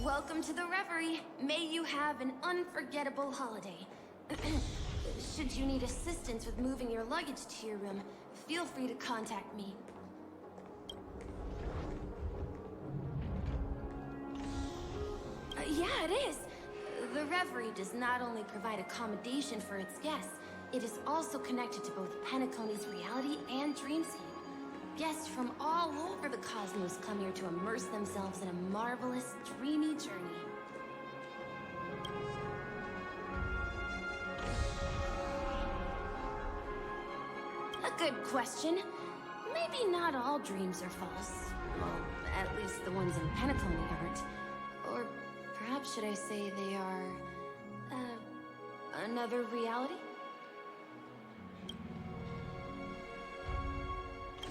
Welcome to the Reverie. May you have an unforgettable holiday. Should you need assistance with moving your luggage to your room, feel free to contact me. Yeah, it is. The Reverie does not only provide accommodation for its guests, it is also connected to both Penacony's reality and dreamscape. Guests from all over the cosmos come here to immerse themselves in a marvelous, dreamy journey. A good question. Maybe not all dreams are false. Well, at least the ones in Penacony aren't. Or perhaps should I say they are... another reality?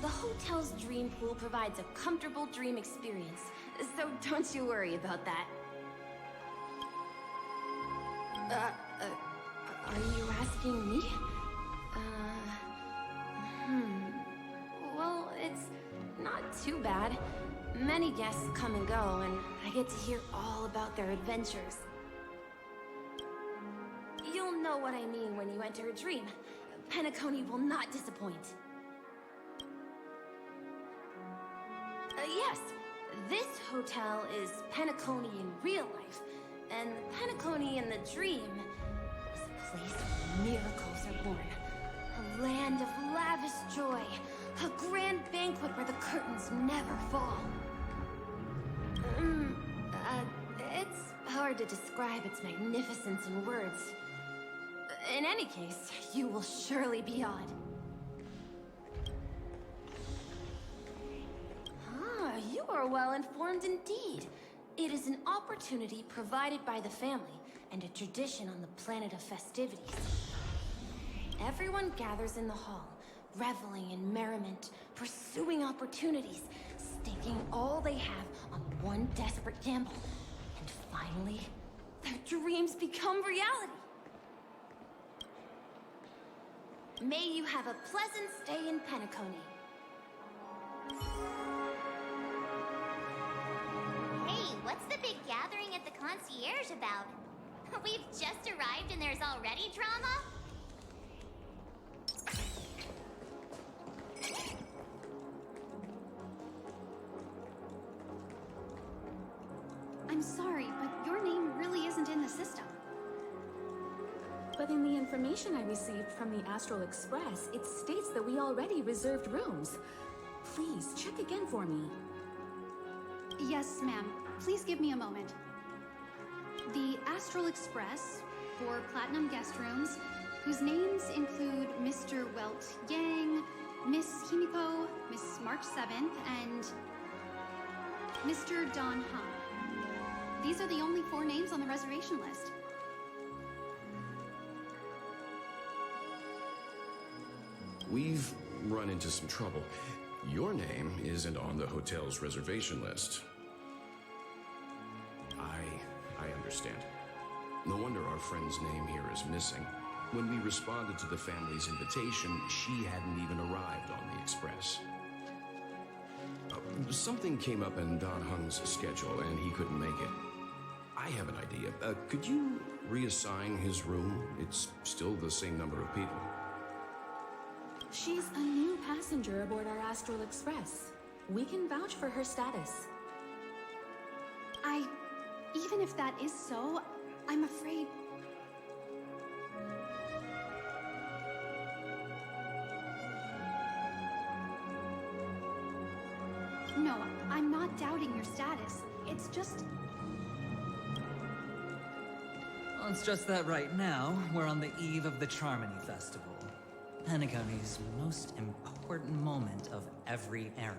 The hotel's dream pool provides a comfortable dream experience, so don't you worry about that. Are you asking me? Well, it's not too bad. Many guests come and go, and I get to hear all about their adventures. You'll know what I mean when you enter a dream. Penacony will not disappoint. Yes, this hotel is Penacony in real life, and Penacony in the dream is a place where miracles are born. A land of lavish joy, a grand banquet where the curtains never fall. It's hard to describe its magnificence in words. In any case, you will surely be awed. You are well informed indeed. It is an opportunity provided by the family and a tradition on the planet of festivities. Everyone gathers in the hall, reveling in merriment, pursuing opportunities, staking all they have on one desperate gamble. And finally, their dreams become reality. May you have a pleasant stay in Penacony. What's the big gathering at the concierge about? We've just arrived and there's already drama? I'm sorry, but your name really isn't in the system. But in the information I received from the Astral Express, it states that we already reserved rooms. Please, check again for me. Yes, ma'am. Please give me a moment. The Astral Express, for Platinum guest rooms, whose names include Mr. Welt Yang, Miss Himiko, Miss March 7th, and Mr. Don Hung. These are the only 4 names on the reservation list. We've run into some trouble. Your name isn't on the hotel's reservation list. I understand. No wonder our friend's name here is missing. When we responded to the family's invitation, she hadn't even arrived on the express. Something came up in Don Hung's schedule and he couldn't make it. I have an idea. Could you reassign his room? It's still the same number of people. She's a new passenger aboard our Astral Express. We can vouch for her status. Even if that is so, I'm afraid... No, I'm not doubting your status. It's just... Well, it's just that right now, we're on the eve of the Charmony Festival. Penacony's most important moment of every era.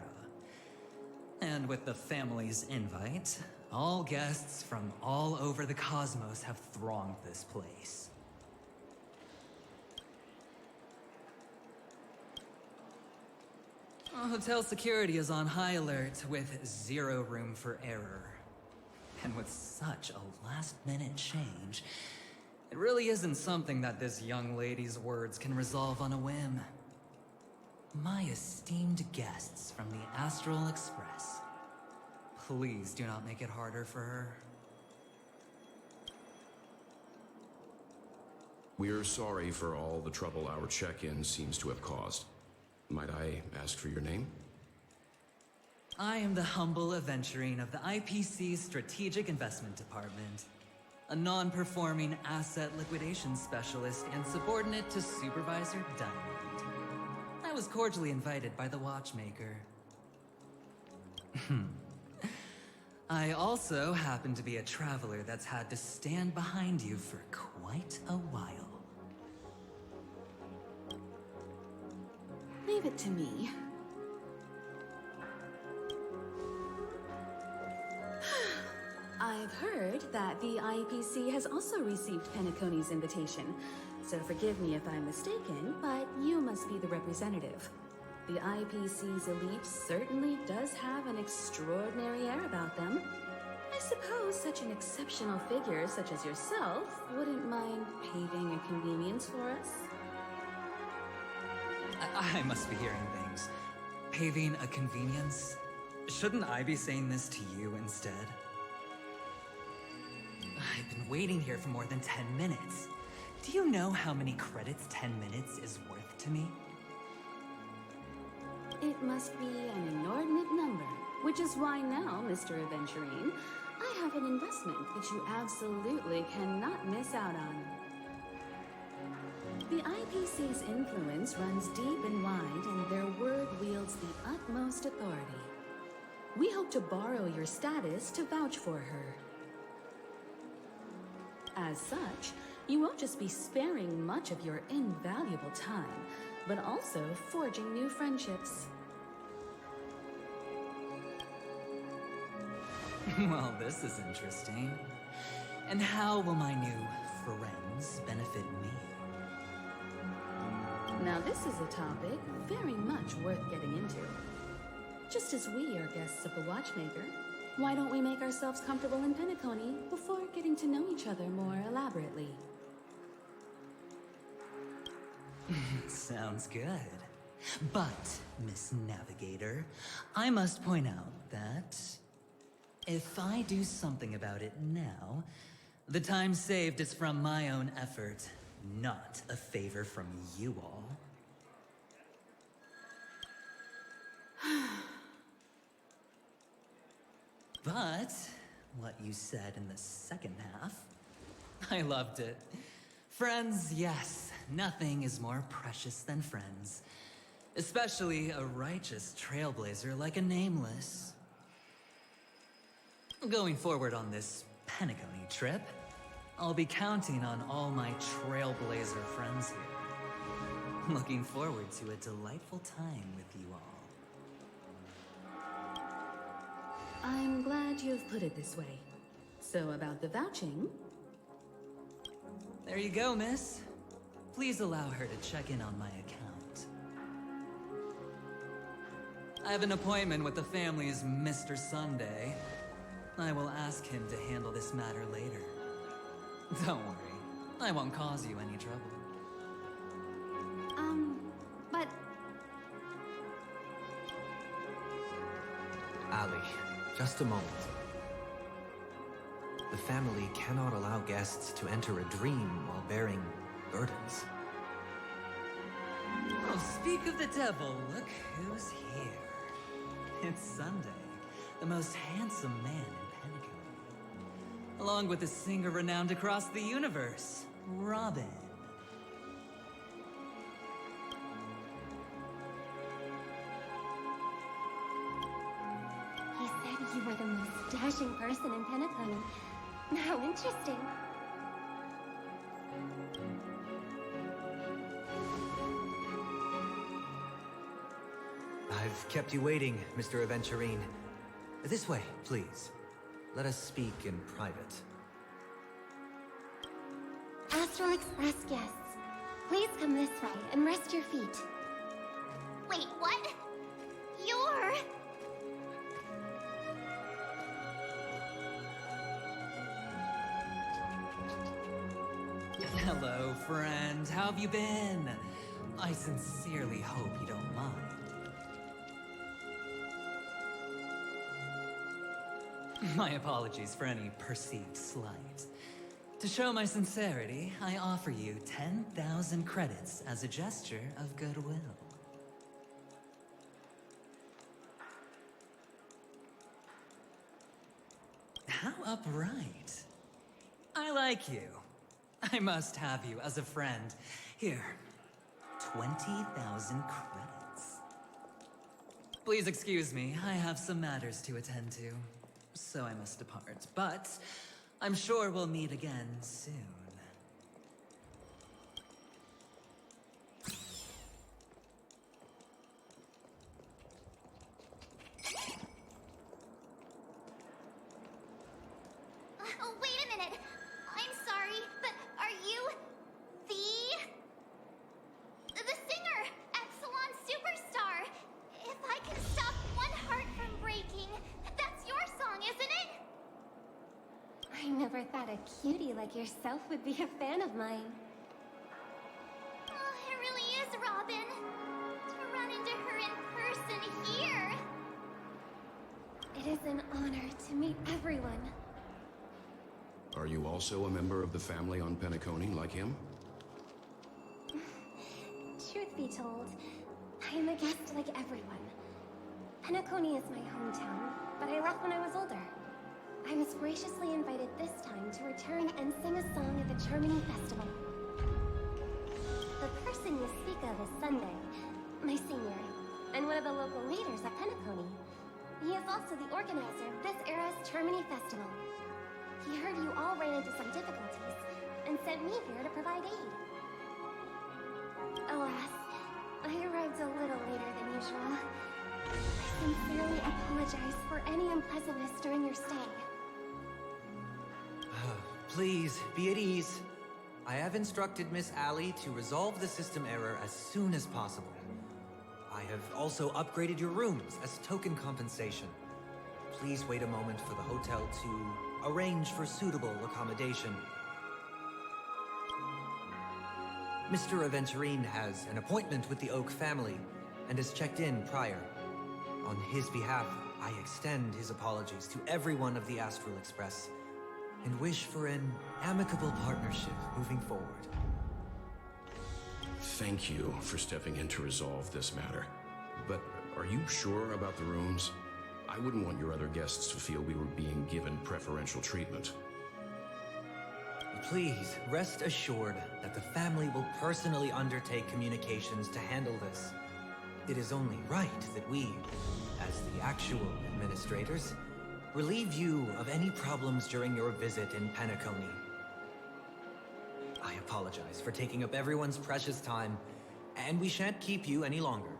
And with the family's invite, all guests from all over the cosmos have thronged this place. Hotel security is on high alert with 0 room for error. And with such a last-minute change, it really isn't something that this young lady's words can resolve on a whim. My esteemed guests from the Astral Express, please do not make it harder for her. We're sorry for all the trouble our check-in seems to have caused. Might I ask for your name? I am the humble Aventurine of the IPC's Strategic Investment Department. A non-performing asset liquidation specialist and subordinate to Supervisor Diamond. I was cordially invited by the Watchmaker. I also happen to be a traveler that's had to stand behind you for quite a while. Leave it to me. I've heard that the IPC has also received Penacony's invitation, so forgive me if I'm mistaken, but you must be the representative. The IPC's elite certainly does have an extraordinary air about them. I suppose such an exceptional figure such as yourself wouldn't mind paving a convenience for us? I must be hearing things. Paving a convenience? Shouldn't I be saying this to you instead? I've been waiting here for more than 10 minutes. Do you know how many credits 10 minutes is worth to me? It must be an inordinate number, which is why now, Mr. Aventurine, I have an investment that you absolutely cannot miss out on. The IPC's influence runs deep and wide, and their word wields the utmost authority. We hope to borrow your status to vouch for her. As such, you won't just be sparing much of your invaluable time, but also forging new friendships. Well, this is interesting. And how will my new friends benefit me? Now this is a topic very much worth getting into. Just as we are guests of the Watchmaker, why don't we make ourselves comfortable in penacony before getting to know each other more elaborately? Sounds good. But, Miss Navigator, I must point out that if I do something about it now, the time saved is from my own effort, not a favor from you all. But what you said in the second half, I loved it. Friends, yes, nothing is more precious than friends. Especially a righteous trailblazer like a Nameless. Going forward on this penacony trip, I'll be counting on all my trailblazer friends here. Looking forward to a delightful time with you all. I'm glad you've put it this way. So about the vouching... There you go, miss. Please allow her to check in on my account. I have an appointment with the family's Mr. Sunday. I will ask him to handle this matter later. Don't worry, I won't cause you any trouble. But Ali, just a moment. The family cannot allow guests to enter a dream while bearing burdens. Oh, speak of the devil, look who's here. It's Sunday, the most handsome man in Penacony. Along with a singer renowned across the universe, Robin. He said you were the most dashing person in Penacony. How interesting. I've kept you waiting, Mr. Aventurine. This way, please. Let us speak in private. Astral Express guests, please come this way and rest your feet. Wait, what? You're... Hello, friend. How have you been? I sincerely hope you don't mind. My apologies for any perceived slight. To show my sincerity, I offer you 10,000 credits as a gesture of goodwill. How upright. I like you. I must have you as a friend. Here, 20,000 credits. Please excuse me, I have some matters to attend to, so I must depart. But I'm sure we'll meet again soon. Oh, wait a minute. I'm sorry, but are you the singer, Epsilon Superstar? If I can stop one heart from breaking, that's your song, isn't it? I never thought a cutie like yourself would be a fan of mine. Oh, it really is, Robin. To run into her in person here. It is an honor to meet everyone. Are you also a member of the family on Penacony like him? Truth be told, I am a guest like everyone. Penacony is my hometown, but I left when I was older. I was graciously invited this time to return and sing a song at the Charmony Festival. The person you speak of is Sunday, my senior, and one of the local leaders at Penacony. He is also the organizer of this era's Charmony Festival. He heard you all ran into some difficulties, and sent me here to provide aid. Alas, I arrived a little later than usual. I sincerely apologize for any unpleasantness during your stay. Please, be at ease. I have instructed Miss Allie to resolve the system error as soon as possible. I have also upgraded your rooms as token compensation. Please wait a moment for the hotel to arrange for suitable accommodation. Mr. Aventurine has an appointment with the Oak family and has checked in prior. On his behalf, I extend his apologies to everyone of the Astral Express and wish for an amicable partnership moving forward. Thank you for stepping in to resolve this matter. But are you sure about the rooms? I wouldn't want your other guests to feel we were being given preferential treatment. Please, rest assured that the family will personally undertake communications to handle this. It is only right that we, as the actual administrators, relieve you of any problems during your visit in Penacony. I apologize for taking up everyone's precious time, and we shan't keep you any longer.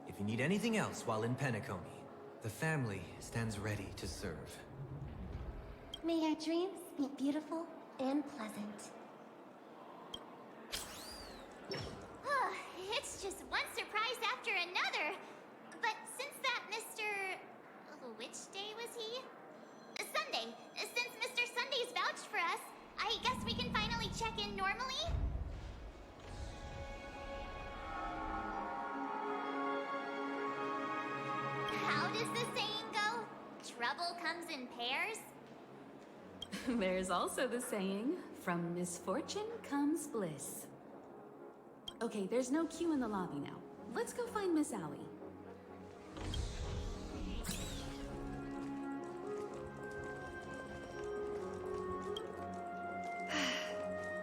If you need anything else while in Penacony, the family stands ready to serve. May your dreams be beautiful and pleasant. It's just one surprise after another. But since that Mr... which day was he? Sunday. Since Mr. Sunday's vouched for us, I guess we can finally check in normally? How does the saying go? Trouble comes in pairs? There's also the saying, from misfortune comes bliss. Okay, there's no queue in the lobby now. Let's go find Miss Allie.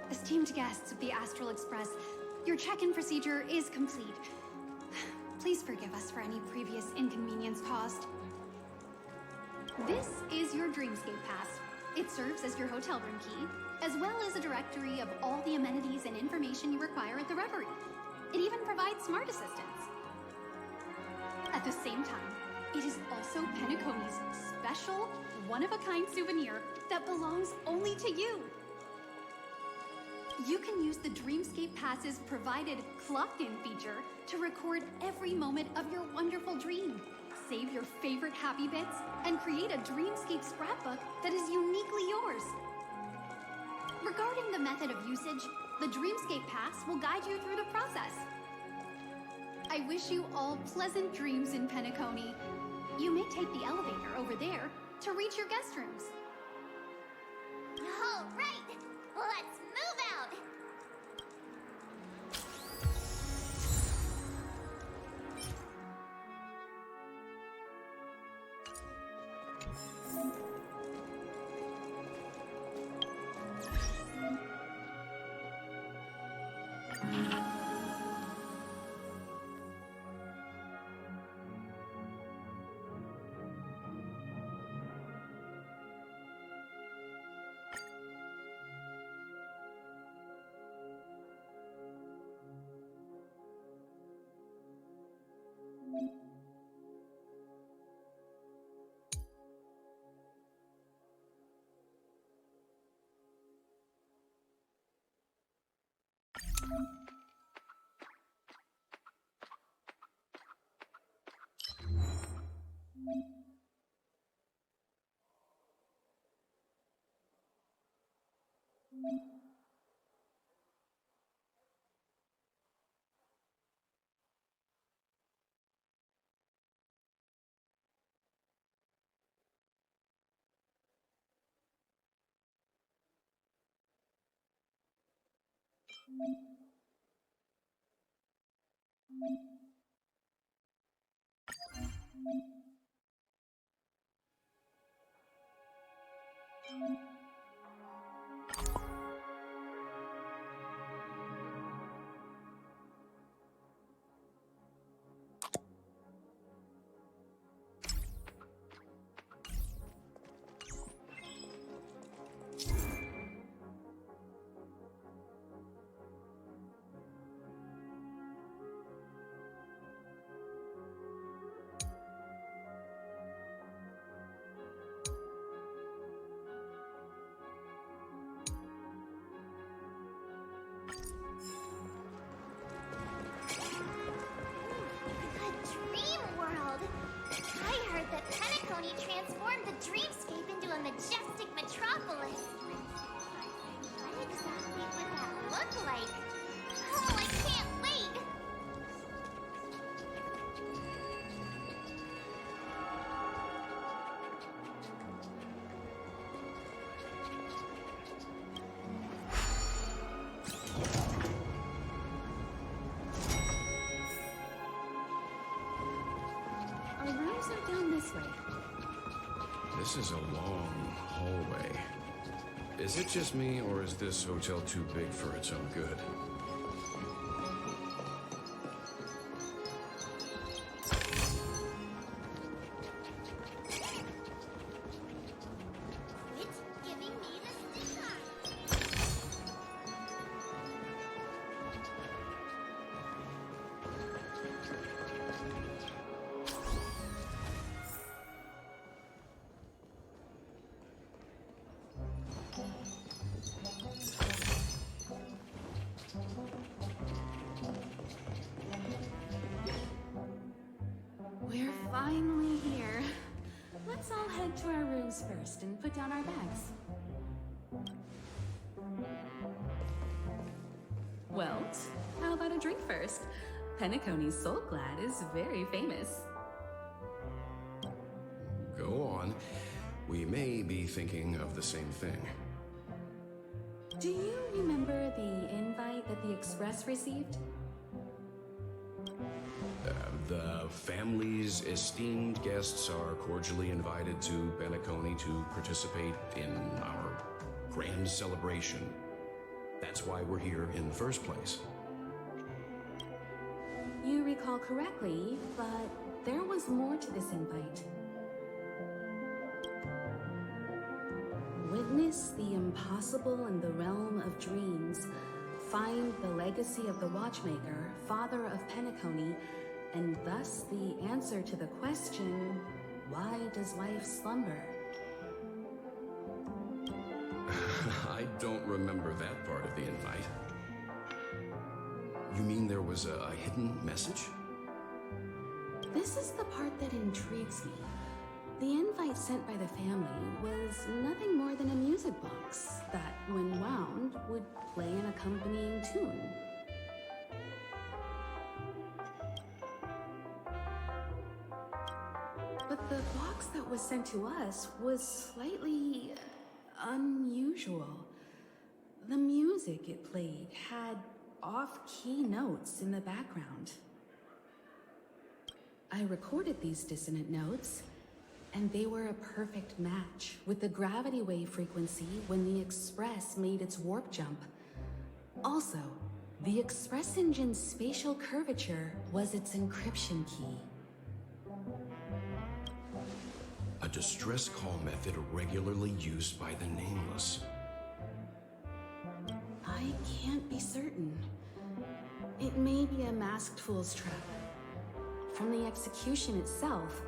Esteemed guests of the Astral Express, your check-in procedure is complete. Please forgive us for any previous inconvenience caused. This is your Dreamscape Pass. It serves as your hotel room key, as well as a directory of all the amenities and information you require at the Reverie. It even provides smart assistants. At the same time, it is also Penacony's special, one-of-a-kind souvenir that belongs only to you. You can use the Dreamscape Pass's provided clock-in feature to record every moment of your wonderful dream, save your favorite happy bits, and create a Dreamscape scrapbook that is uniquely yours. Regarding the method of usage, the Dreamscape Pass will guide you through the process. I wish you all pleasant dreams in Penacony. You may take the elevator over there to reach your guest rooms. All right. Let's move out! Transformed the dreamscape into a majestic metropolis. What exactly would that look like? Oh, I can't wait! Our rooms are down this way. This is a long hallway. Is it just me, or is this hotel too big for its own good? Quit giving me the stick. We're finally here. Let's all head to our rooms first and put down our bags. Welt, how about a drink first? Penacony's Soul Glad is very famous. Go on. We may be thinking of the same thing. Do you remember the invite that the Express received? The family's esteemed guests are cordially invited to Penacony to participate in our grand celebration. That's why we're here in the first place. You recall correctly, but there was more to this invite. Witness the impossible in the realm of dreams. Find the legacy of the Watchmaker, father of Penacony, and thus the answer to the question, why does life slumber? I don't remember that part of the invite. You mean there was a hidden message? This is the part that intrigues me. The invite sent by the family was nothing more than a music box that, when wound, would play an accompanying tune. But the box that was sent to us was slightly unusual. The music it played had off-key notes in the background. I recorded these dissonant notes, and they were a perfect match with the gravity wave frequency when the Express made its warp jump. Also, the Express engine's spatial curvature was its encryption key. A distress call method regularly used by the Nameless. I can't be certain. It may be a masked fool's trap. From the execution itself,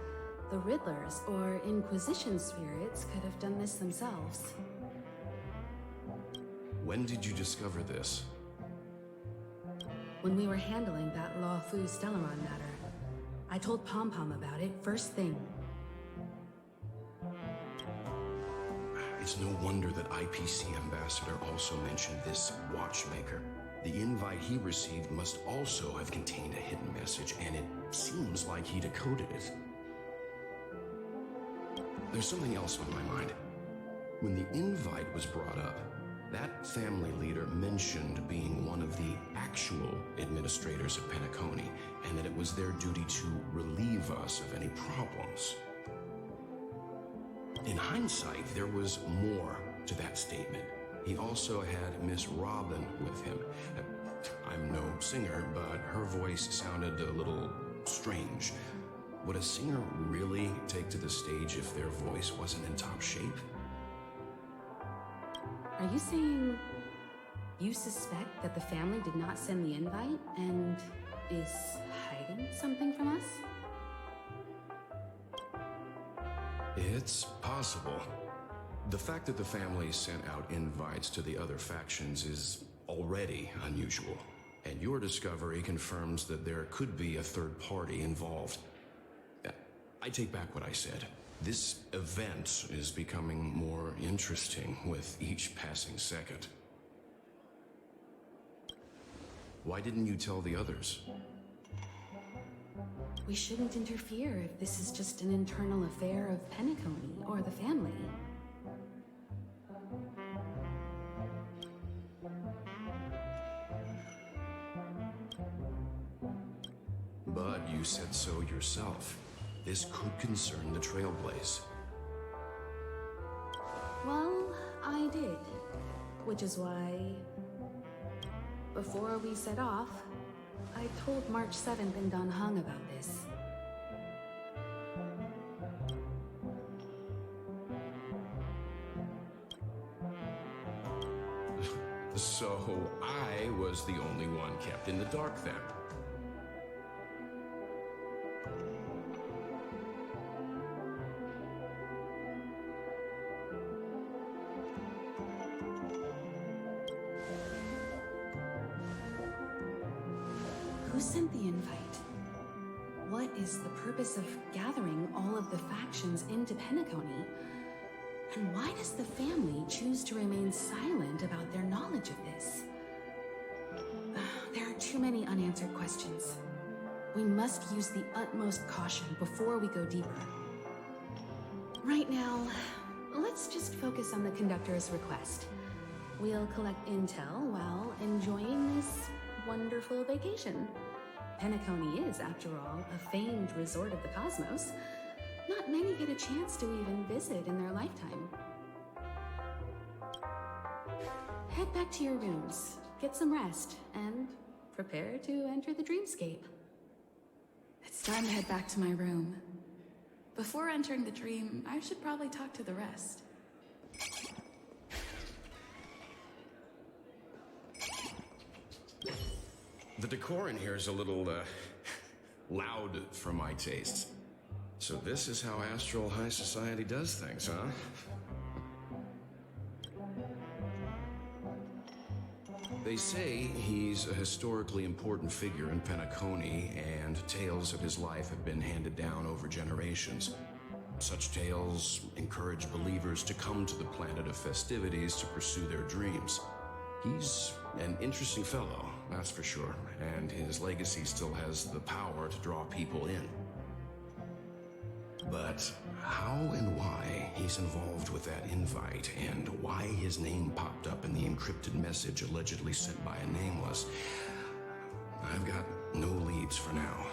the Riddlers or Inquisition spirits could have done this themselves. When did you discover this? When we were handling that Law Fu Stellaron matter, I told Pom Pom about it first thing. It's no wonder that IPC Ambassador also mentioned this watchmaker. The invite he received must also have contained a hidden message, and it seems like he decoded it. There's something else on my mind. When the invite was brought up, that family leader mentioned being one of the actual administrators of Penacony, and that it was their duty to relieve us of any problems. In hindsight, there was more to that statement. He also had Miss Robin with him. I'm no singer, but her voice sounded a little strange. Would a singer really take to the stage if their voice wasn't in top shape? Are you saying you suspect that the family did not send the invite and is hiding something from us? It's possible. The fact that the family sent out invites to the other factions is already unusual, and your discovery confirms that there could be a third party involved. I take back what I said. This event is becoming more interesting with each passing second. Why didn't you tell the others? We shouldn't interfere if this is just an internal affair of Penacony or the family. But you said so yourself. This could concern the Trailblaze. Well, I did. Which is why, before we set off, I told March 7th and Don Hung about this. So I was the only one kept in the dark then. Who sent the invite? What is the purpose of gathering all of the factions into Penacony? And why does the family choose to remain silent about their knowledge of this? There are too many unanswered questions. We must use the utmost caution before we go deeper. Right now, let's just focus on the conductor's request. We'll collect intel while enjoying this wonderful vacation. Penacony is, after all, a famed resort of the cosmos. Not many get a chance to even visit in their lifetime. Head back to your rooms, get some rest, and prepare to enter the dreamscape. It's time to head back to my room. Before entering the dream, I should probably talk to the rest. The decor in here is a little, loud for my tastes. So this is how Astral High Society does things, huh? They say he's a historically important figure in Penacony, and tales of his life have been handed down over generations. Such tales encourage believers to come to the planet of festivities to pursue their dreams. He's an interesting fellow, that's for sure, and his legacy still has the power to draw people in. But how and why he's involved with that invite, and why his name popped up in the encrypted message allegedly sent by a nameless, I've got no leads for now.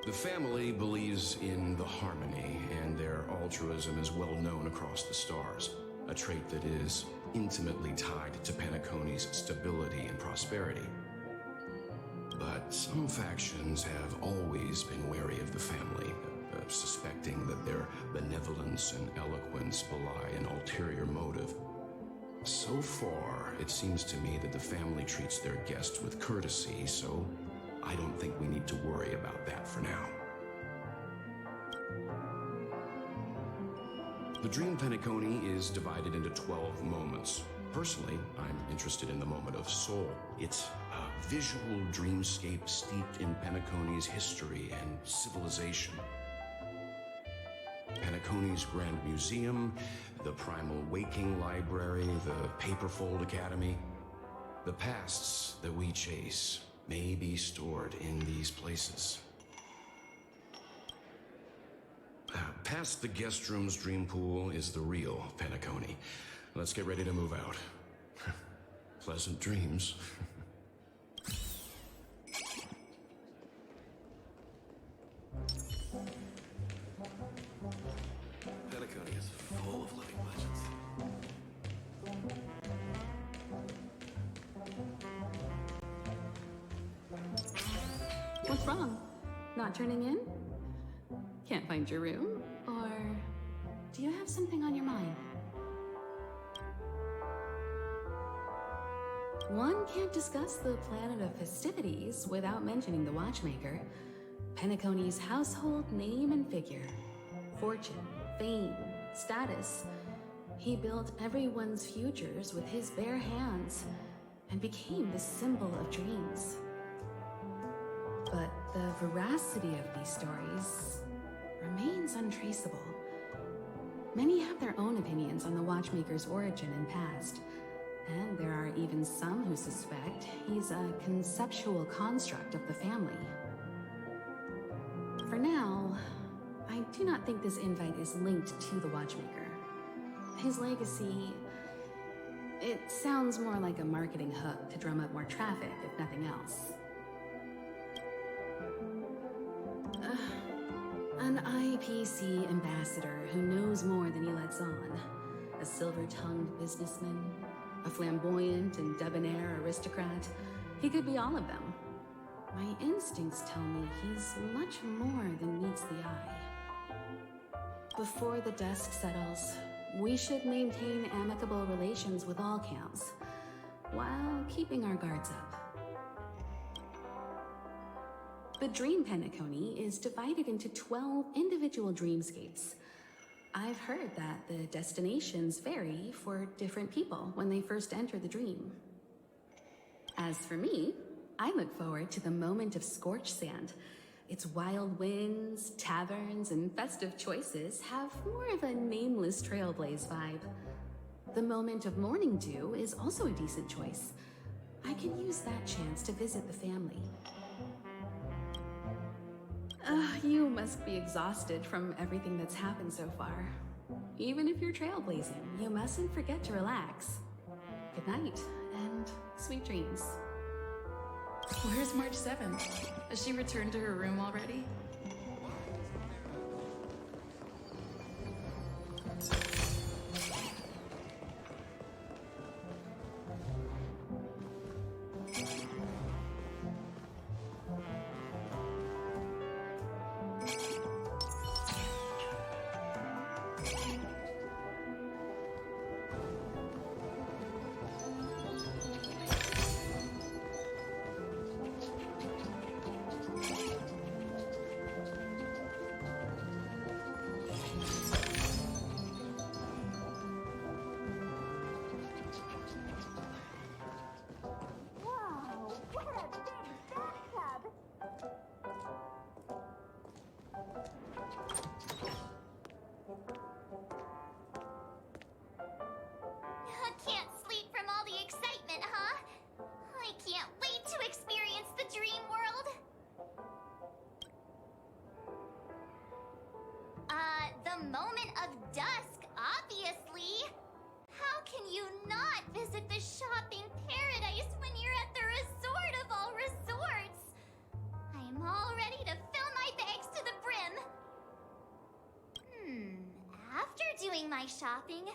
The family believes in the harmony, and their altruism is well known across the stars, a trait that is intimately tied to Penacony's stability and prosperity. But some factions have always been wary of the family, suspecting that their benevolence and eloquence belie an ulterior motive. So far, it seems to me that the family treats their guests with courtesy, so I don't think we need to worry about that for now. The Dream Penacony is divided into 12 moments. Personally, I'm interested in the moment of Soul. It's a visual dreamscape steeped in Penacony's history and civilization. Penacony's Grand Museum, the Primal Waking Library, the Paperfold Academy. The pasts that we chase may be stored in these places. Past the guest room's dream pool is the real Penacony. Let's get ready to move out. Pleasant dreams. Penacony is full of living legends. What's wrong? Not turning in? Can't find your room? Or do you have something on your mind? One can't discuss the planet of festivities without mentioning the Watchmaker, Penacony's household name and figure. Fortune, fame, status. He built everyone's futures with his bare hands and became the symbol of dreams. But the veracity of these stories remains untraceable. Many have their own opinions on the Watchmaker's origin and past, and there are even some who suspect he's a conceptual construct of the family. For now, I do not think this invite is linked to the Watchmaker. His legacy, it sounds more like a marketing hook to drum up more traffic, if nothing else. An IPC ambassador who knows more than he lets on. A silver-tongued businessman. A flamboyant and debonair aristocrat. He could be all of them. My instincts tell me he's much more than meets the eye. Before the dust settles, we should maintain amicable relations with all camps, while keeping our guards up. The Dream Penacony is divided into 12 individual dreamscapes. I've heard that the destinations vary for different people when they first enter the dream. As for me, I look forward to the moment of scorched sand. Its wild winds, taverns, and festive choices have more of a nameless Trailblaze vibe. The moment of morning dew is also a decent choice. I can use that chance to visit the family. You must be exhausted from everything that's happened so far. Even if you're trailblazing, you mustn't forget to relax. Good night, and sweet dreams. Where's March 7th? Has she returned to her room already? the moment of dusk, obviously. How can you not visit the shopping paradise when you're at the resort of all resorts? I'm all ready to fill my bags to the brim. After doing my shopping,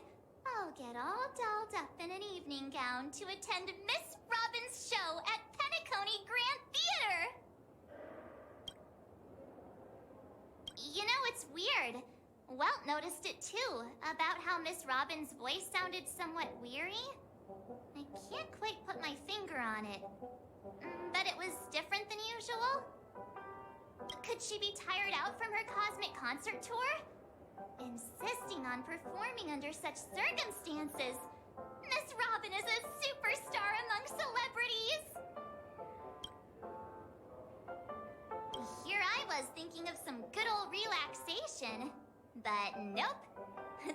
I'll get all dolled up in an evening gown to attend Miss Robin's show at Penacony Grand Theater. You know, it's weird. Welt noticed it too, about how Miss Robin's voice sounded somewhat weary. I can't quite put my finger on it, but it was different than usual. Could she be tired out from her cosmic concert tour? Insisting on performing under such circumstances. Miss Robin is a superstar among celebrities. Here I was thinking of some good old relaxation. But nope.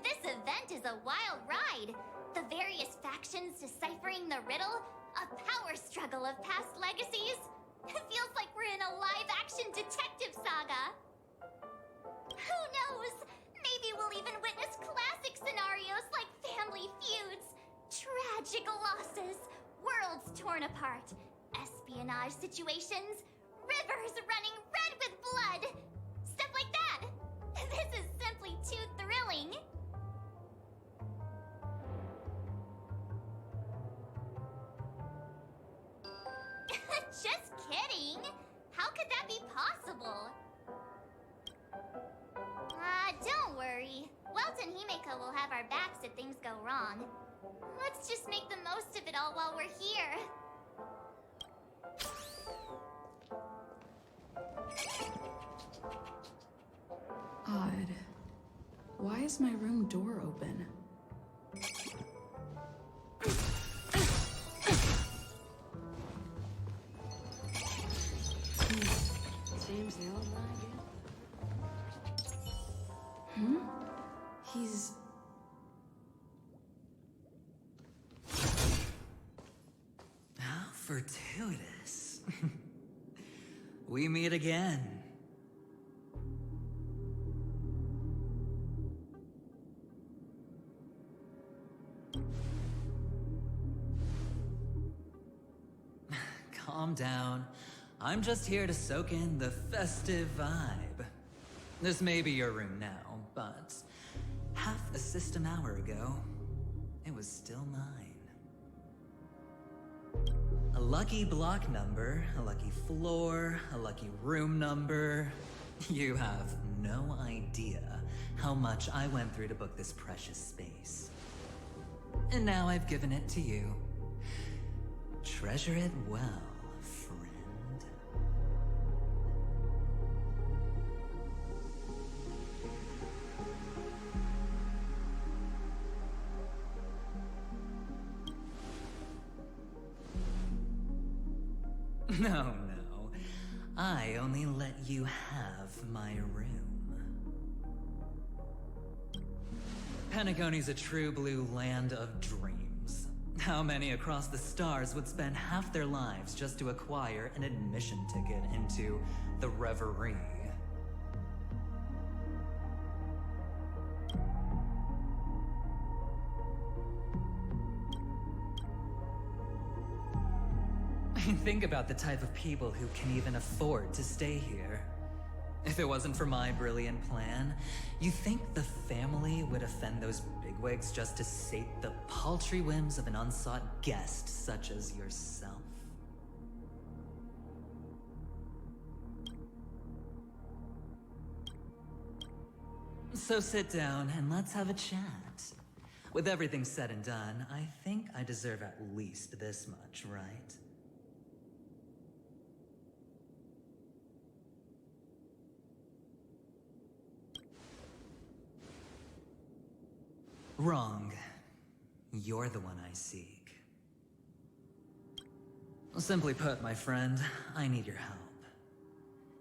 This event is a wild ride. The various factions deciphering the riddle, a power struggle of past legacies. It feels like we're in a live-action detective saga. Who knows? Maybe we'll even witness classic scenarios like family feuds, tragic losses, worlds torn apart, espionage situations, rivers running red with blood. Stuff like that. This is simply too thrilling. Just kidding. How could that be possible? Don't worry. Welt and Himeko will have our backs if things go wrong. Let's just make the most of it all while we're here. Odd. Why is my room door open? Seems they all like it. He's... How fortuitous. We meet again. Calm down. I'm just here to soak in the festive vibe. This may be your room now, but half a system hour ago, it was still mine. A lucky block number, a lucky floor, a lucky room number. You have no idea how much I went through to book this precious space. And now I've given it to you. Treasure it well, friend. No. I only let you have my room. Penacony's a true blue land of dreams. How many across the stars would spend half their lives just to acquire an admission ticket into the Reverie? Think about the type of people who can even afford to stay here. If it wasn't for my brilliant plan, you think the family would offend those bigwigs just to sate the paltry whims of an unsought guest such as yourself? So sit down and let's have a chat. With everything said and done, I think I deserve at least this much, right? Wrong. You're the one I seek. Simply put, my friend, I need your help.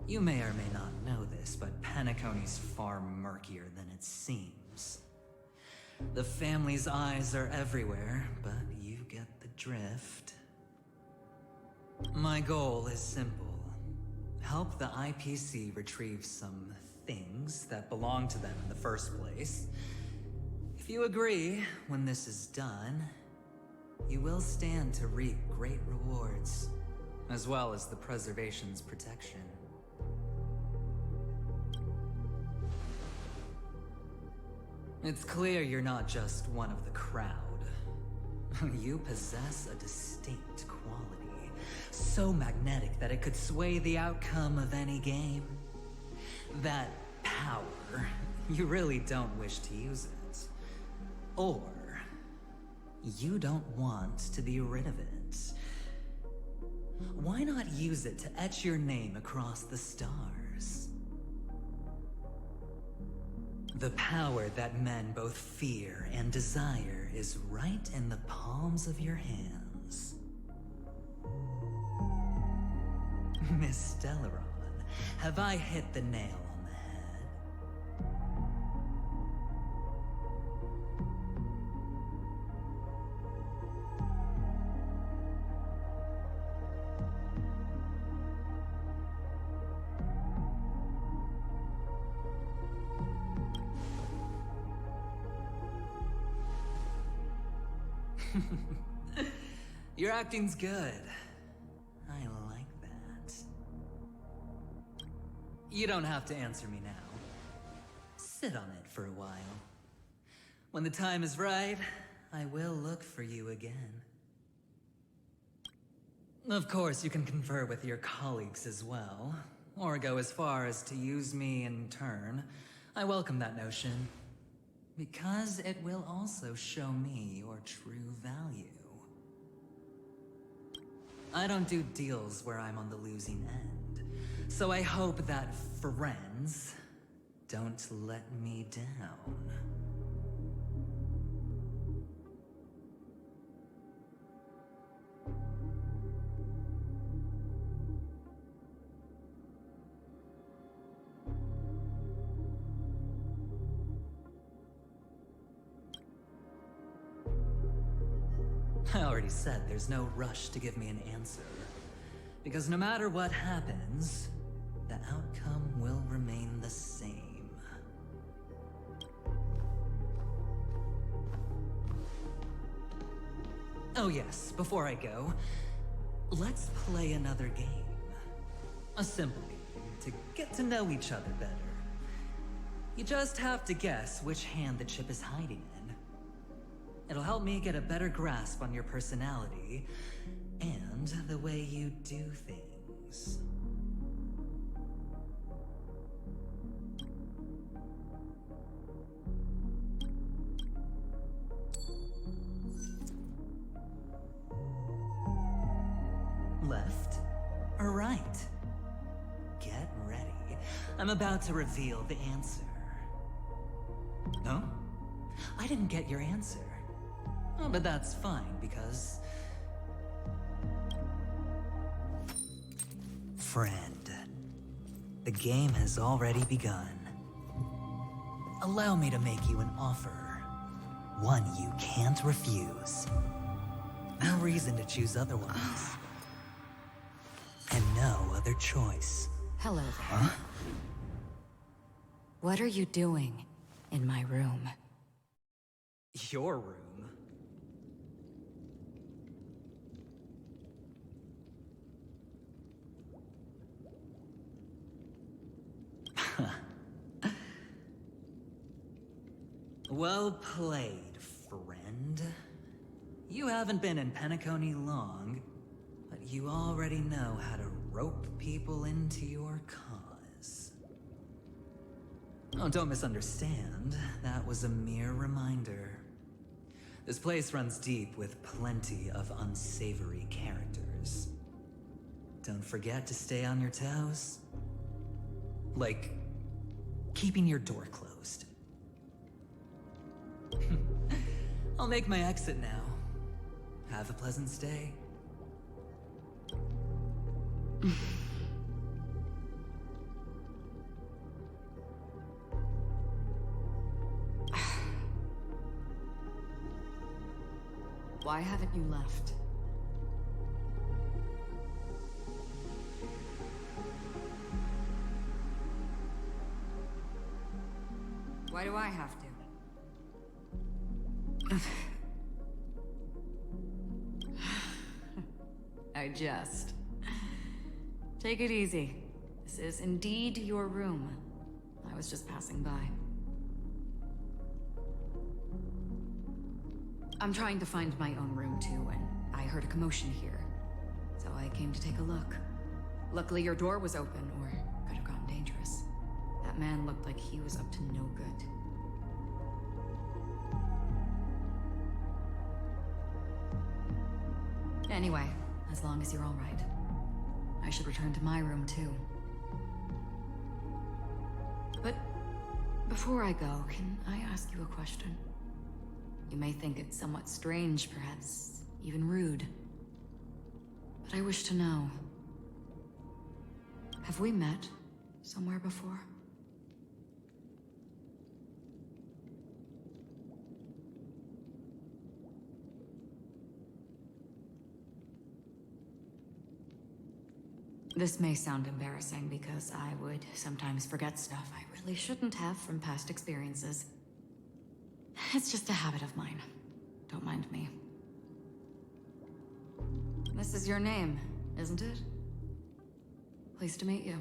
You may or may not know this, but Penacony's far murkier than it seems. The family's eyes are everywhere, but you get the drift. My goal is simple. Help the IPC retrieve some things that belong to them in the first place. If you agree, when this is done, you will stand to reap great rewards, as well as the preservation's protection. It's clear you're not just one of the crowd. You possess a distinct quality, so magnetic that it could sway the outcome of any game. That power, you really don't wish to use it. Or, you don't want to be rid of it. Why not use it to etch your name across the stars? The power that men both fear and desire is right in the palms of your hands. Miss Stellaron, have I hit the nail on the head? Your acting's good. I like that. You don't have to answer me now. Sit on it for a while. When the time is right, I will look for you again. Of course, you can confer with your colleagues as well, or go as far as to use me in turn. I welcome that notion, because it will also show me your true value. I don't do deals where I'm on the losing end, so I hope that friends don't let me down. I already said there's no rush to give me an answer, because no matter what happens, the outcome will remain the same. Oh yes, before I go, let's play another game. A simple game to get to know each other better. You just have to guess which hand the chip is hiding in. It'll help me get a better grasp on your personality and the way you do things. Left or right? Get ready. I'm about to reveal the answer. No? I didn't get your answer. Oh, but that's fine, because... Friend, the game has already begun. Allow me to make you an offer. One you can't refuse. No reason to choose otherwise. And no other choice. Hello there. Huh? What are you doing in my room? Your room? Well played, friend. You haven't been in Penacony long, but you already know how to rope people into your cause. Oh, don't misunderstand. That was a mere reminder. This place runs deep with plenty of unsavory characters. Don't forget to stay on your toes. Like, keeping your door closed. I'll make my exit now. Have a pleasant stay. Why haven't you left? Why do I have to? I jest. Take it easy. This is indeed your room. I was just passing by. I'm trying to find my own room too, and I heard a commotion here. So I came to take a look. Luckily your door was open, or it could have gotten dangerous. That man looked like he was up to no good. Anyway, as long as you're all right. I should return to my room too. But before I go, can I ask you a question? You may think it somewhat strange, perhaps even rude. But I wish to know. Have we met somewhere before? This may sound embarrassing because I would sometimes forget stuff I really shouldn't have from past experiences. It's just a habit of mine. Don't mind me. This is your name, isn't it? Pleased to meet you.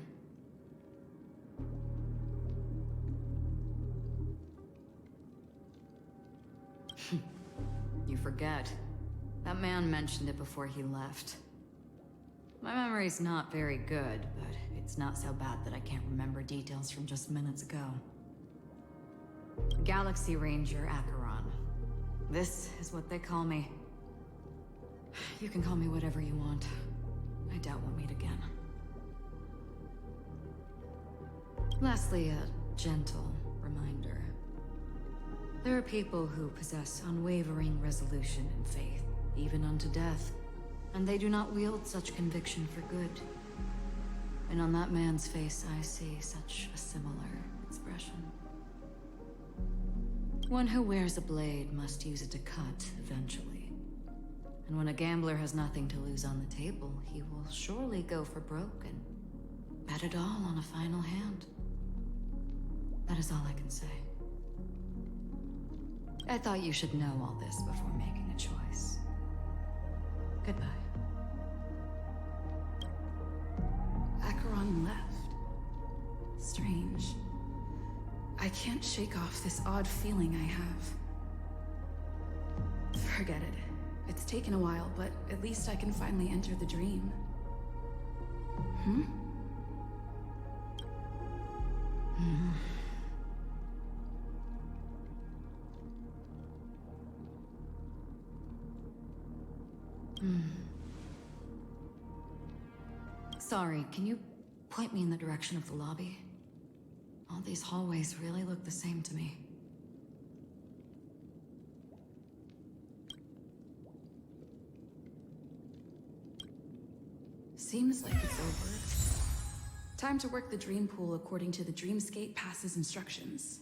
You forget. That man mentioned it before he left. My memory's not very good, but it's not so bad that I can't remember details from just minutes ago. Galaxy Ranger Acheron. This is what they call me. You can call me whatever you want. I doubt we'll meet again. Lastly, a gentle reminder. There are people who possess unwavering resolution and faith, even unto death. And they do not wield such conviction for good. And on that man's face, I see such a similar expression. One who wears a blade must use it to cut, eventually. And when a gambler has nothing to lose on the table, he will surely go for broke and bet it all on a final hand. That is all I can say. I thought you should know all this before making a choice. Goodbye. Acheron left. Strange. I can't shake off this odd feeling I have. Forget it. It's taken a while, but at least I can finally enter the dream. Sorry, can you point me in the direction of the lobby? All these hallways really look the same to me. Seems like it's over. Time to work the dream pool according to the Dreamscape Pass's instructions.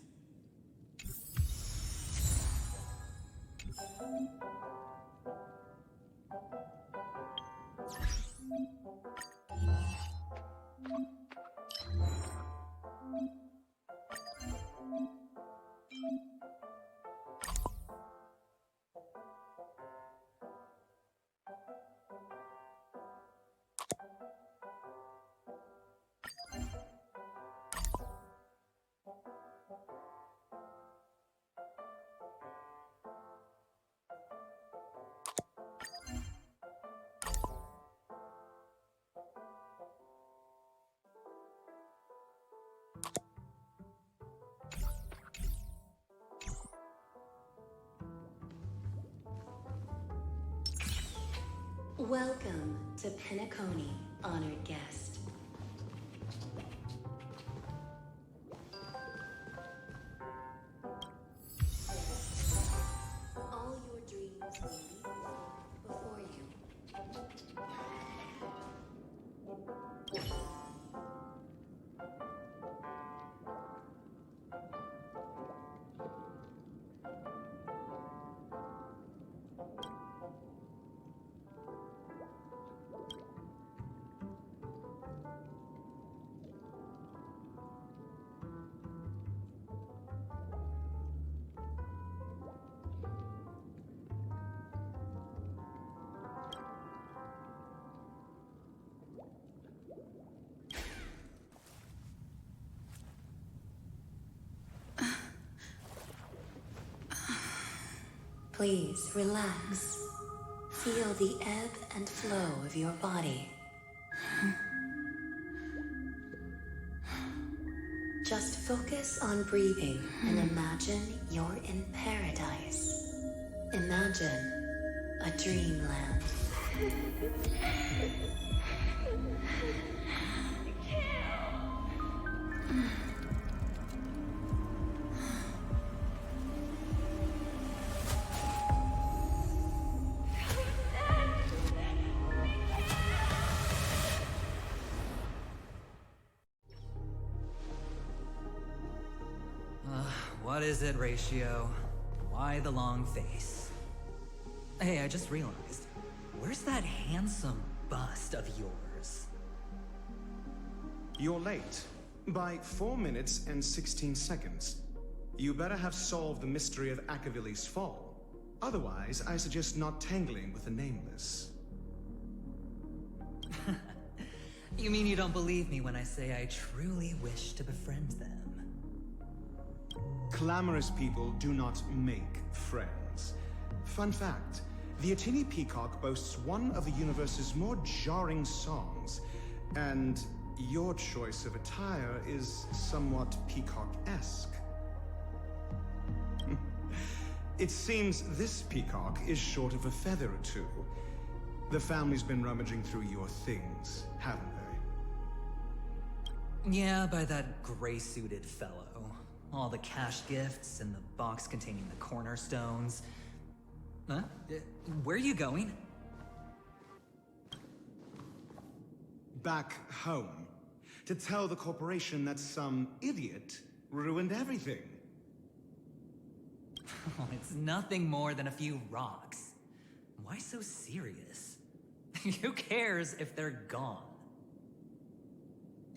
Welcome to Penacony, honored guest. All your dreams will leap before you. Please relax. Feel the ebb and flow of your body. Just focus on breathing and imagine you're in paradise. Imagine a dreamland. What is it, Ratio? Why the long face? Hey, I just realized. Where's that handsome bust of yours? You're late. By 4 minutes and 16 seconds. You better have solved the mystery of Akavilli's fall. Otherwise, I suggest not tangling with the nameless. You mean you don't believe me when I say I truly wish to befriend them? Clamorous people do not make friends. Fun fact, the Atini Peacock boasts one of the universe's more jarring songs, and your choice of attire is somewhat peacock-esque. It seems this peacock is short of a feather or two. The family's been rummaging through your things, haven't they? Yeah, by that gray-suited fellow. All the cash gifts and the box containing the cornerstones. Huh? Where are you going? Back home. To tell the corporation that some idiot ruined everything. Oh, it's nothing more than a few rocks. Why so serious? Who cares if they're gone?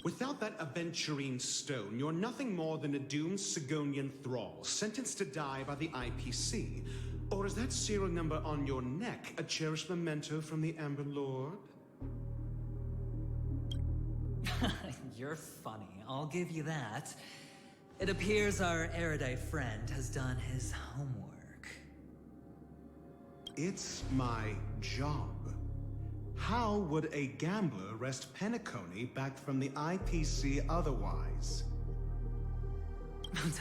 Without that Aventurine stone, you're nothing more than a doomed Sigonian thrall, sentenced to die by the IPC. Or is that serial number on your neck a cherished memento from the Amber Lord? You're funny, I'll give you that. It appears our erudite friend has done his homework. It's my job. How would a gambler wrest penacony back from the IPC otherwise?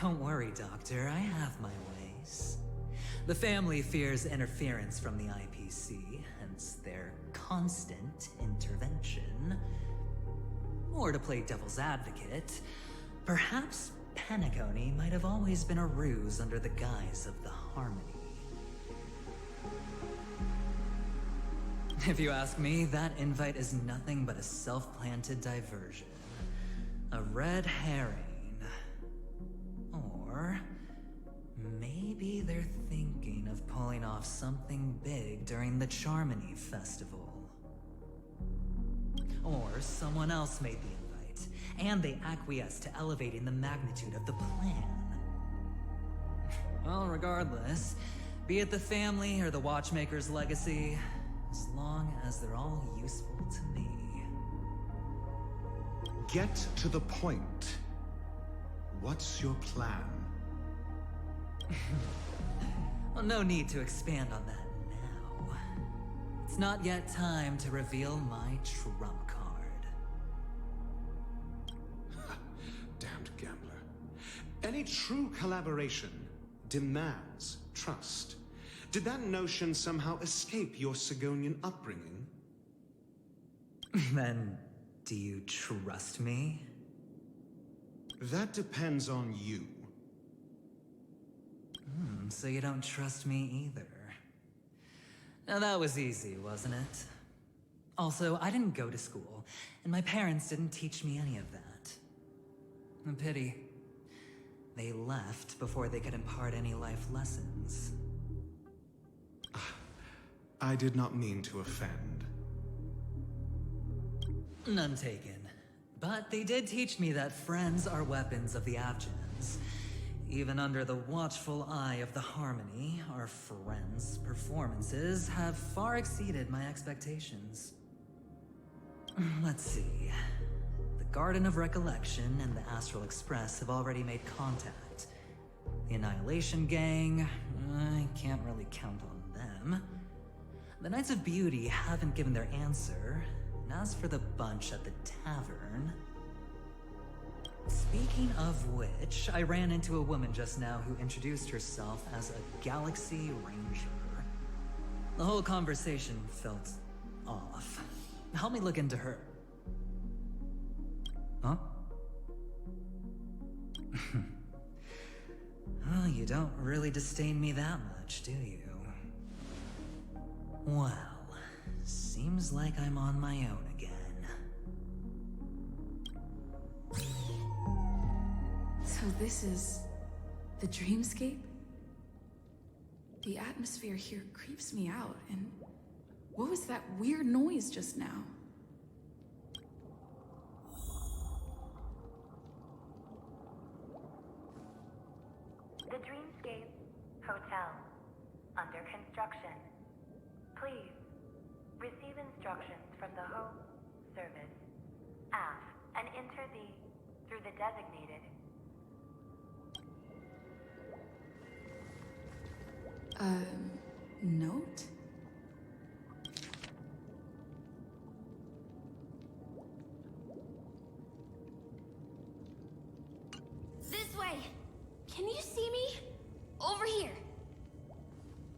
Don't worry, Doctor, I have my ways. The family fears interference from the IPC, hence their constant intervention. Or to play devil's advocate, perhaps penacony might have always been a ruse under the guise of the Harmony. If you ask me, that invite is nothing but a self-planted diversion. A red herring. Or maybe they're thinking of pulling off something big during the Charmony Festival. Or someone else made the invite, and they acquiesced to elevating the magnitude of the plan. Well, regardless, be it the family or the Watchmaker's legacy, as long as they're all useful to me. Get to the point. What's your plan? Well, no need to expand on that now. It's not yet time to reveal my trump card. Damned gambler. Any true collaboration demands trust. Did that notion somehow escape your Sigonian upbringing? Then, do you trust me? That depends on you. So you don't trust me either. Now that was easy, wasn't it? Also, I didn't go to school, and my parents didn't teach me any of that. A pity. They left before they could impart any life lessons. I did not mean to offend. None taken. But they did teach me that friends are weapons of the Abgens. Even under the watchful eye of the Harmony, our friends' performances have far exceeded my expectations. Let's see. The Garden of Recollection and the Astral Express have already made contact. The Annihilation Gang, I can't really count on them. The Knights of Beauty haven't given their answer. And as for the bunch at the tavern... Speaking of which, I ran into a woman just now who introduced herself as a Galaxy Ranger. The whole conversation felt off. Help me look into her. Huh? Oh, you don't really disdain me that much, do you? Well, seems like I'm on my own again. So this is the dreamscape? The atmosphere here creeps me out, and what was that weird noise just now? The Dreamscape Hotel, under construction. Please receive instructions from the home service, aft, and enter through the designated. Note? This way! Can you see me? Over here!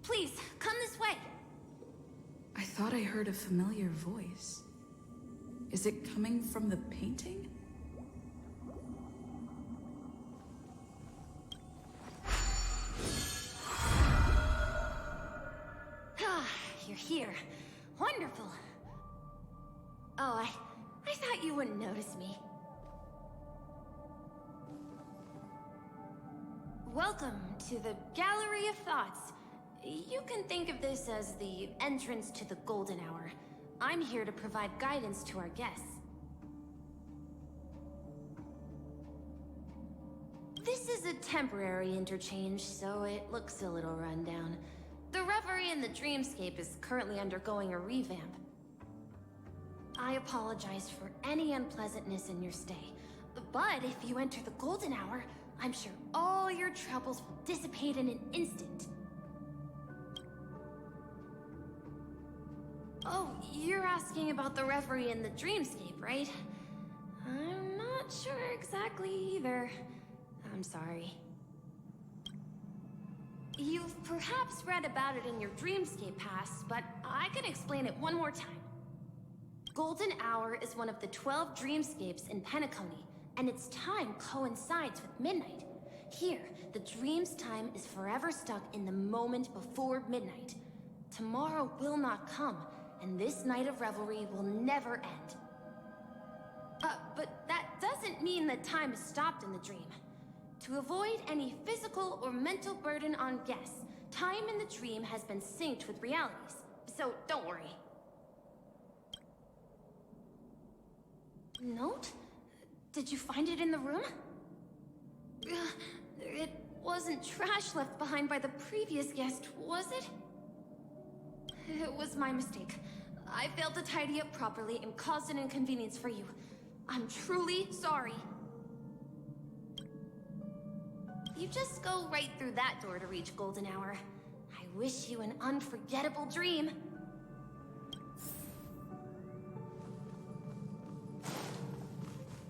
Please, come this way! I thought I heard a familiar voice. Is it coming from the painting? You're here. Wonderful. Oh, I thought you wouldn't notice me. Welcome to the Gallery of Thoughts. You can think of this as the entrance to the Golden Hour. I'm here to provide guidance to our guests. This is a temporary interchange, so it looks a little rundown. The Reverie in the Dreamscape is currently undergoing a revamp. I apologize for any unpleasantness in your stay, but if you enter the Golden Hour, I'm sure all your troubles will dissipate in an instant. Oh, you're asking about the Reverie in the Dreamscape, right? I'm not sure exactly either. I'm sorry. You've perhaps read about it in your Dreamscape Pass, but I can explain it one more time. Golden Hour is one of the 12 dreamscapes in Penacony, and its time coincides with midnight. Here, the dream's time is forever stuck in the moment before midnight. Tomorrow will not come, and this night of revelry will never end. But that doesn't mean that time is stopped in the dream. To avoid any physical or mental burden on guests, time in the dream has been synced with realities, so don't worry. Note? Did you find it in the room? It wasn't trash left behind by the previous guest, was it? It was my mistake. I failed to tidy up properly and caused an inconvenience for you. I'm truly sorry. You just go right through that door to reach Golden Hour. I wish you an unforgettable dream.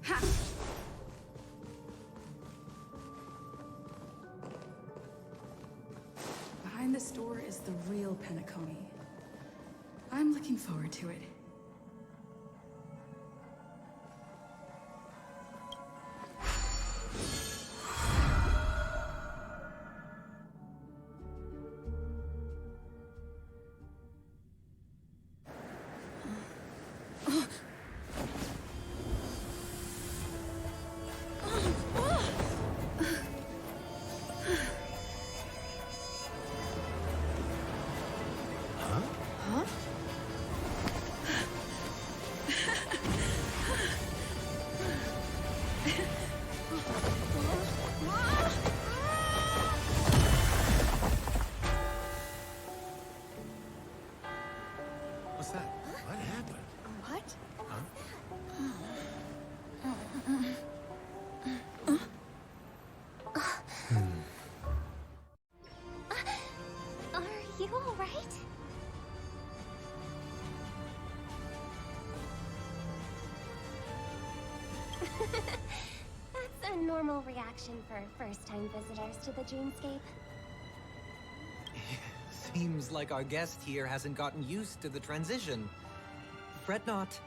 Ha! Behind this door is the real penacony. I'm looking forward to it. What's that? What happened? What? a normal reaction for first-time visitors to the dreamscape. Seems like our guest here hasn't gotten used to the transition. Fret not.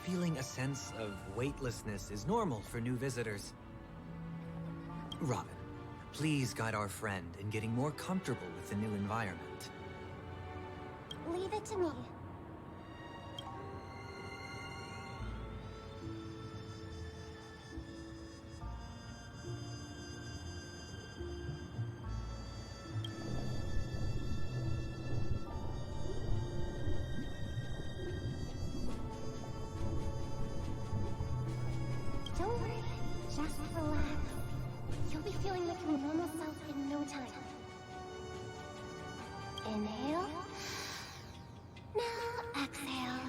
Feeling a sense of weightlessness is normal for new visitors. Robin, please guide our friend in getting more comfortable with the new environment. Leave it to me. Don't worry, just relax. You'll be feeling like your normal self in no time. Inhale. Now exhale.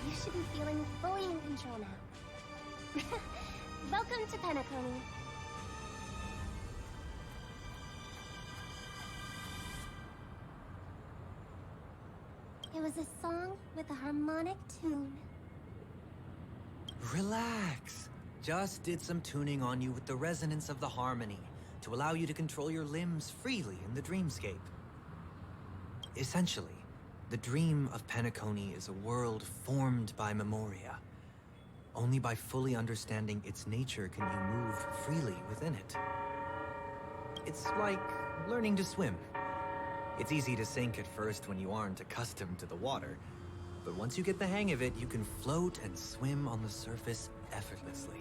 You should be feeling fully in control now. Welcome to Penacony. It was a song with a harmonic tune. Relax. Just did some tuning on you with the resonance of the harmony to allow you to control your limbs freely in the dreamscape. Essentially, the dream of Penacony is a world formed by memoria. Only by fully understanding its nature can you move freely within it. It's like learning to swim. It's easy to sink at first when you aren't accustomed to the water, but once you get the hang of it, you can float and swim on the surface effortlessly.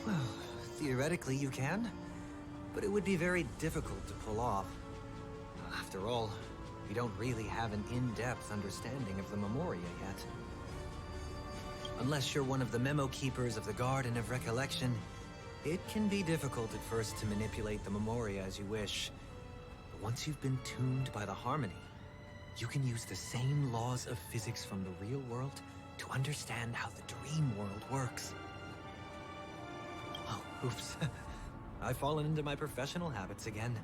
Well, theoretically you can, but it would be very difficult to pull off. After all, we don't really have an in-depth understanding of the memoria yet. Unless you're one of the memo keepers of the Garden of Recollection, it can be difficult at first to manipulate the memoria as you wish. But once you've been tuned by the harmony, you can use the same laws of physics from the real world to understand how the dream world works. Oh, oops. I've fallen into my professional habits again.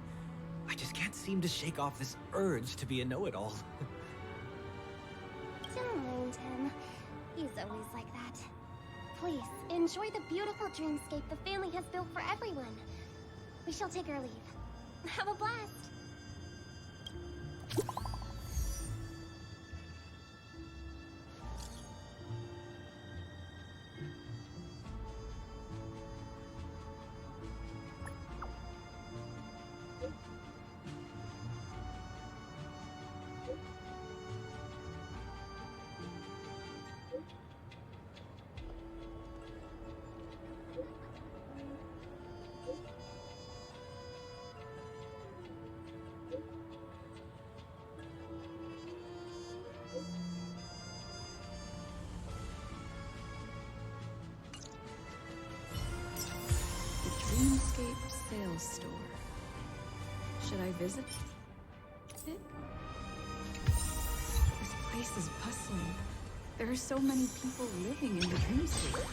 I just can't seem to shake off this urge to be a know-it-all. Don't mind him. He's always like that. Please, enjoy the beautiful dreamscape the family has built for everyone. We shall take our leave. Have a blast! Dreamscape sales store. Should I visit it? This place is bustling. There are so many people living in the dreamscape.